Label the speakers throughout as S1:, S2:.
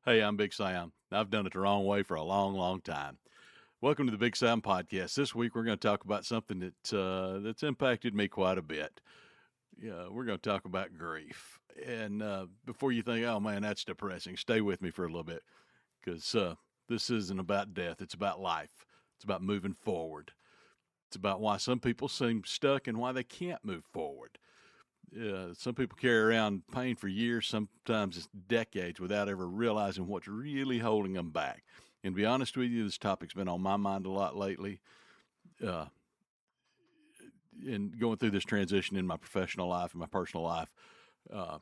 S1: Hey, I'm Big Sam. I've done it the wrong way for a long, long time. Welcome to the Big Sam Podcast. This week we're going to talk about something that's impacted me quite a bit. Yeah, we're going to talk about grief. And before you think, "Oh man, that's depressing," stay with me for a little bit because this isn't about death. It's about life. It's about moving forward. It's about why some people seem stuck and why they can't move forward. Some people carry around pain for years, sometimes it's decades, without ever realizing what's really holding them back. And to be honest with you, this topic's been on my mind a lot lately. Uh, in going through this transition in my professional life and my personal life, uh,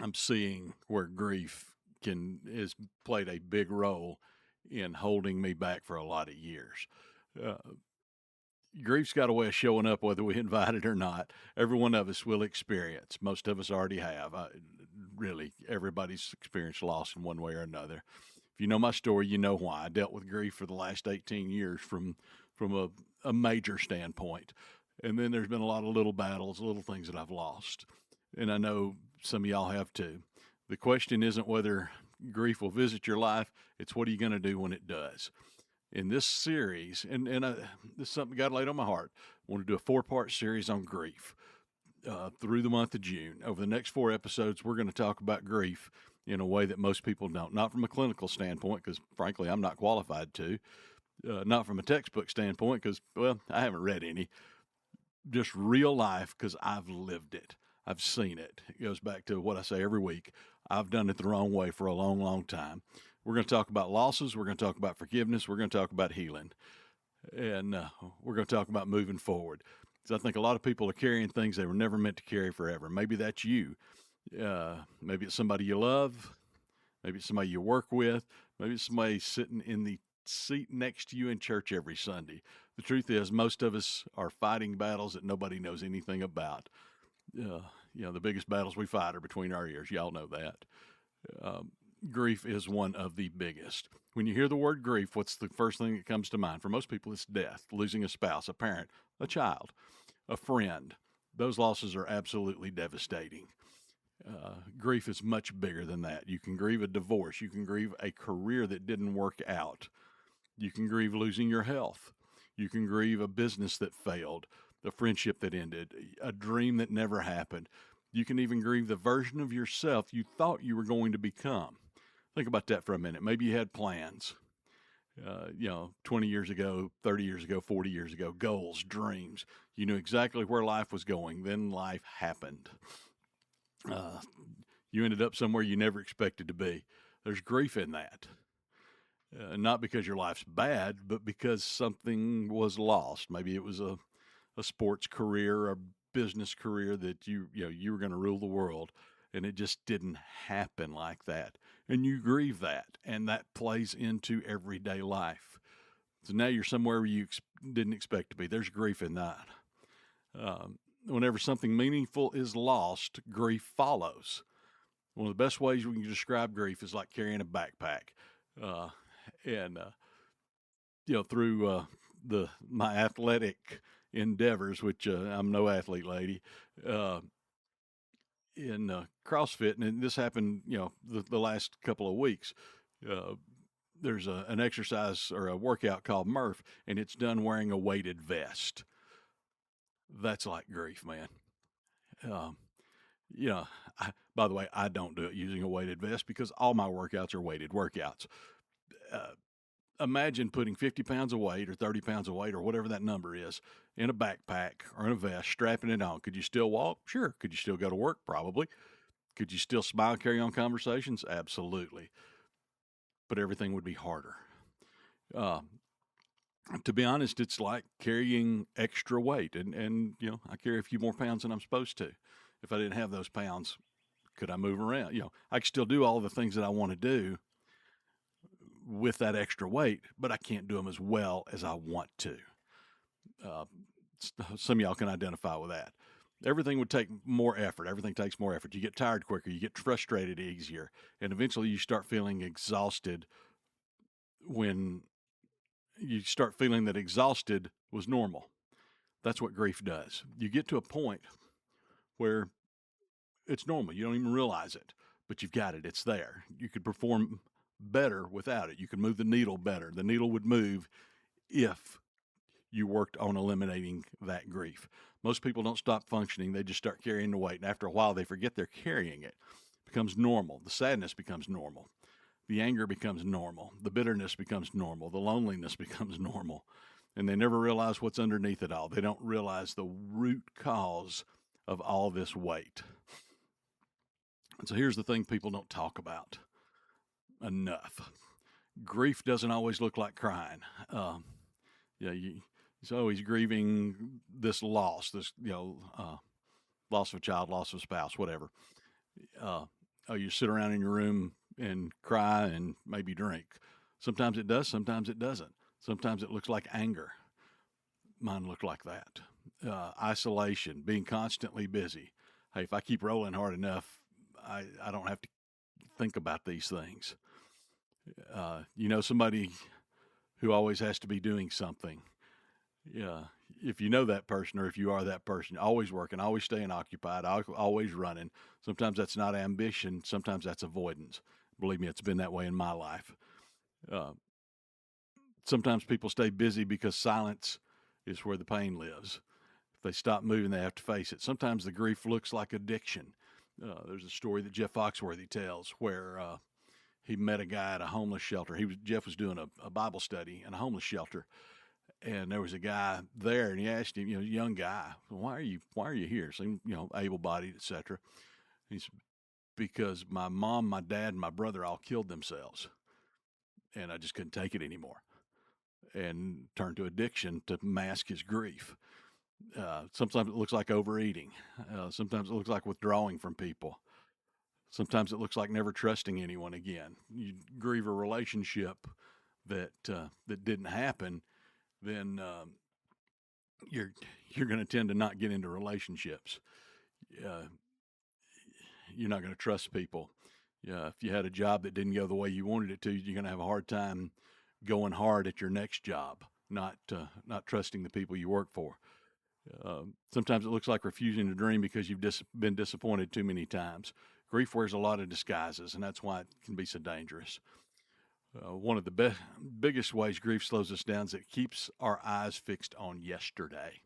S1: I'm seeing where grief can has played a big role in holding me back for a lot of years. Uh, Grief's got a way of showing up whether we invite it or not. Every one of us will experience. Most of us already have. Really, everybody's experienced loss in one way or another. If you know my story, you know why. I dealt with grief for the last 18 years from a major standpoint. And then there's been a lot of little battles, little things that I've lost. And I know some of y'all have too. The question isn't whether grief will visit your life, it's what are you going to do when it does? In this series, and this is something God laid on my heart. I want to do a 4-part series on grief through the month of June. Over the next 4 episodes, we're going to talk about grief in a way that most people don't. Not from a clinical standpoint, because frankly, I'm not qualified to. Not from a textbook standpoint, because, well, I haven't read any. Just real life, because I've lived it. I've seen it. It goes back to what I say every week. I've done it the wrong way for a long, long time. We're going to talk about losses. We're going to talk about forgiveness. We're going to talk about healing. And we're going to talk about moving forward. Because I think a lot of people are carrying things they were never meant to carry forever. Maybe that's you. Maybe it's somebody you love. Maybe it's somebody you work with. Maybe it's somebody sitting in the seat next to you in church every Sunday. The truth is, most of us are fighting battles that nobody knows anything about. Uh, the biggest battles we fight are between our ears. Y'all know that. Um, Grief is one of the biggest. When you hear the word grief, what's the first thing that comes to mind? For most people, it's death, losing a spouse, a parent, a child, a friend. Those losses are absolutely devastating. Grief is much bigger than that. You can grieve a divorce. You can grieve a career that didn't work out. You can grieve losing your health. You can grieve a business that failed, a friendship that ended, a dream that never happened. You can even grieve the version of yourself you thought you were going to become. Think about that for a minute. Maybe you had plans, 20 years ago, 30 years ago, 40 years ago, goals, dreams. You knew exactly where life was going. Then life happened. Uh, you ended up somewhere you never expected to be. There's grief in that. Not because your life's bad, but because something was lost. Maybe it was a sports career, a business career that you were going to rule the world, and it just didn't happen like that. And you grieve that, and that plays into everyday life. So now you're somewhere where you didn't expect to be. There's grief in that. Whenever something meaningful is lost, grief follows. One of the best ways we can describe grief is like carrying a backpack. Uh, and through the my athletic endeavors, which I'm no athlete, lady, uh, in CrossFit, and this happened, the last couple of weeks. Uh, there's an exercise or a workout called Murph, and it's done wearing a weighted vest. That's like grief, man. Um, you know, by the way, I don't do it using a weighted vest because all my workouts are weighted workouts. Uh, Imagine putting 50 pounds of weight or 30 pounds of weight or whatever that number is in a backpack or in a vest, strapping it on. Could you still walk? Sure. Could you still go to work? Probably. Could you still smile, carry on conversations? Absolutely. But everything would be harder. Uh, to be honest, it's like carrying extra weight. And I carry a few more pounds than I'm supposed to. If I didn't have those pounds, could I move around? I could still do all the things that I want to do with that extra weight, but I can't do them as well as I want to. Uh, some of y'all can identify with that. Everything would take more effort. Everything takes more effort. You get tired quicker. You get frustrated easier. And eventually you start feeling exhausted when you start feeling that exhausted was normal. That's what grief does. You get to a point where it's normal. You don't even realize it. but you've got it. It's there. You could perform better without it. You could move the needle better. The needle would move if you worked on eliminating that grief. Most people don't stop functioning. They just start carrying the weight. And after a while, they forget they're carrying it. It becomes normal. The sadness becomes normal. The anger becomes normal. The bitterness becomes normal. The loneliness becomes normal. And they never realize what's underneath it all. They don't realize the root cause of all this weight. And so here's the thing people don't talk about enough. Grief doesn't always look like crying. He's always grieving this loss, loss of a child, loss of a spouse, whatever. You sit around in your room and cry and maybe drink. Sometimes it does, sometimes it doesn't. Sometimes it looks like anger. Mine look like that. Isolation, being constantly busy. Hey, if I keep rolling hard enough, I don't have to think about these things. Somebody who always has to be doing something. If you know that person or if you are that person, always working, always staying occupied, always running. Sometimes that's not ambition. Sometimes that's avoidance. Believe me, it's been that way in my life. Sometimes people stay busy because silence is where the pain lives. If they stop moving, they have to face it. Sometimes the grief looks like addiction. There's a story that Jeff Foxworthy tells where he met a guy at a homeless shelter. Jeff was doing a Bible study in a homeless shelter, and there was a guy there, and he asked him, a young guy, why are you here? Seemed, able-bodied, etc. He said, because my mom, my dad, and my brother all killed themselves, and I just couldn't take it anymore, and turned to addiction to mask his grief. Sometimes it looks like overeating. Sometimes it looks like withdrawing from people. Sometimes it looks like never trusting anyone again. You grieve a relationship that didn't happen, then you're going to tend to not get into relationships. You're not going to trust people. If you had a job that didn't go the way you wanted it to, you're going to have a hard time going hard at your next job, not trusting the people you work for. Sometimes it looks like refusing to dream because you've been disappointed too many times. Grief wears a lot of disguises, and that's why it can be so dangerous. One of the biggest ways grief slows us down is it keeps our eyes fixed on yesterday.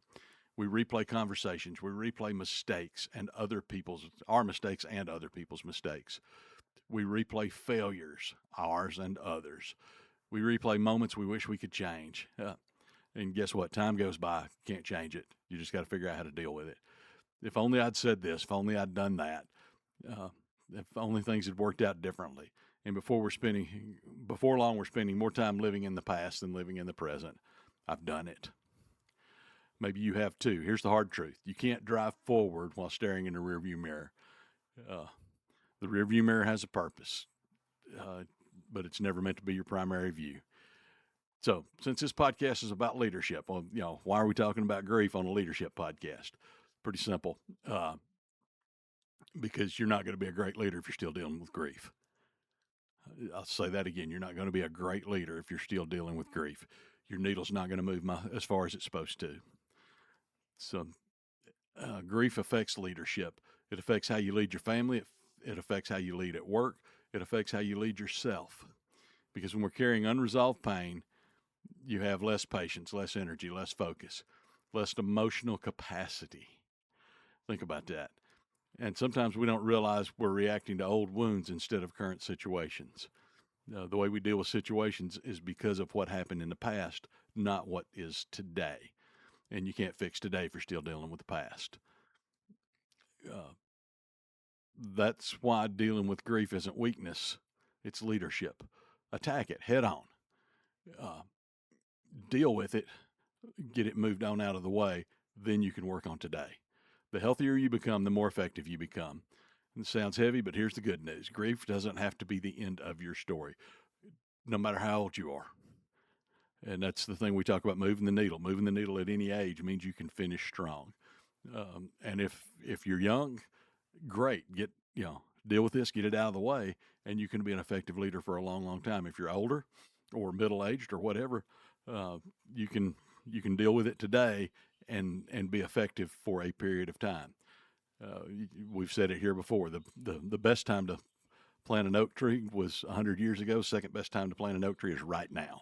S1: We replay conversations, we replay mistakes and our mistakes and other people's mistakes. We replay failures, ours and others. We replay moments we wish we could change. And guess what? Time goes by, can't change it. You just got to figure out how to deal with it. If only I'd said this, if only I'd done that, if only things had worked out differently. And before long, we're spending more time living in the past than living in the present. I've done it. Maybe you have too. Here's the hard truth. You can't drive forward while staring in the rearview mirror. The rearview mirror has a purpose, but it's never meant to be your primary view. So since this podcast is about leadership, why are we talking about grief on a leadership podcast? Pretty simple. Because you're not going to be a great leader if you're still dealing with grief. I'll say that again. You're not going to be a great leader if you're still dealing with grief. Your needle's not going to move as far as it's supposed to. So grief affects leadership. It affects how you lead your family. It affects how you lead at work. It affects how you lead yourself. Because when we're carrying unresolved pain, you have less patience, less energy, less focus, less emotional capacity. Think about that. And sometimes we don't realize we're reacting to old wounds instead of current situations. The way we deal with situations is because of what happened in the past, not what is today. And you can't fix today if you're still dealing with the past. That's why dealing with grief isn't weakness, it's leadership. Attack it head on. Deal with it, get it moved on out of the way, then you can work on today. The healthier you become, the more effective you become. And it sounds heavy, but here's the good news. Grief doesn't have to be the end of your story, no matter how old you are. And that's the thing we talk about, moving the needle. Moving the needle at any age means you can finish strong. And if you're young, great. Deal with this, get it out of the way, and you can be an effective leader for a long, long time. If you're older or middle-aged or whatever, you can deal with it today and be effective for a period of time. We've said it here before. The best time to plant an oak tree was 100 years ago. Second best time to plant an oak tree is right now.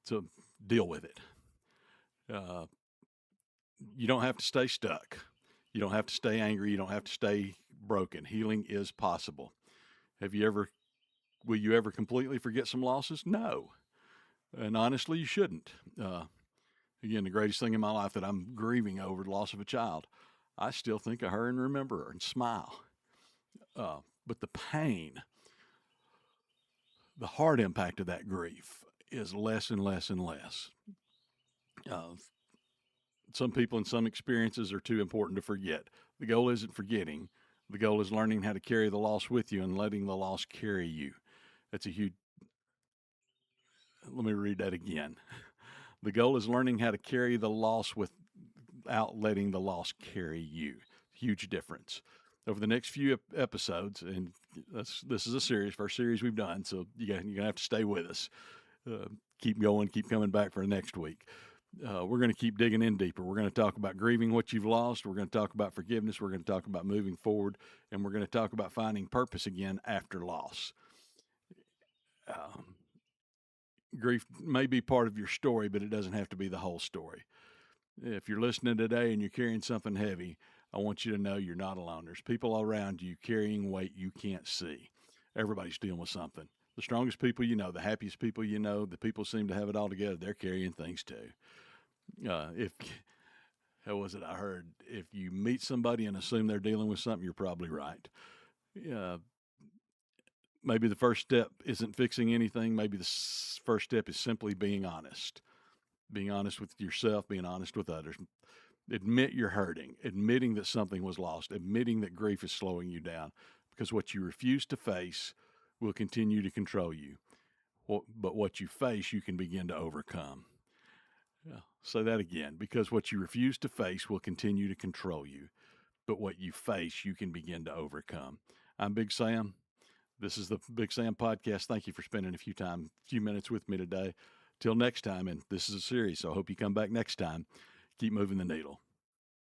S1: So deal with it. Uh, you don't have to stay stuck. You don't have to stay angry. You don't have to stay broken. Healing is possible. Have you ever, will you ever completely forget some losses? No. And honestly, you shouldn't. Again, the greatest thing in my life that I'm grieving over the loss of a child, I still think of her and remember her and smile. But the pain, the hard impact of that grief is less and less and less. Uh, some people and some experiences are too important to forget. The goal isn't forgetting. The goal is learning how to carry the loss with you and letting the loss carry you. That's a huge, let me read that again. The goal is learning how to carry the loss without letting the loss carry you. Huge difference. Over the next few episodes, and this is a series, first series we've done, so you're going to have to stay with us. Keep going, keep coming back for next week. We're going to keep digging in deeper. We're going to talk about grieving what you've lost. We're going to talk about forgiveness. We're going to talk about moving forward. And we're going to talk about finding purpose again after loss. Grief may be part of your story, but it doesn't have to be the whole story. If you're listening today and you're carrying something heavy, I want you to know you're not alone. There's people around you carrying weight you can't see. Everybody's dealing with something. The strongest people you know, the happiest people you know, the people who seem to have it all together, they're carrying things too. If how was it I heard? If you meet somebody and assume they're dealing with something, you're probably right. Maybe the first step isn't fixing anything. Maybe the first step is simply being honest. Being honest with yourself, being honest with others. Admit you're hurting, admitting that something was lost, admitting that grief is slowing you down, because what you refuse to face will continue to control you. But what you face, you can begin to overcome. Say that again, because what you refuse to face will continue to control you. But what you face, you can begin to overcome. I'm Big Sam. This is the Big Sam Podcast. Thank you for spending a few minutes with me today. Till next time, and this is a series, so I hope you come back next time. Keep moving the needle.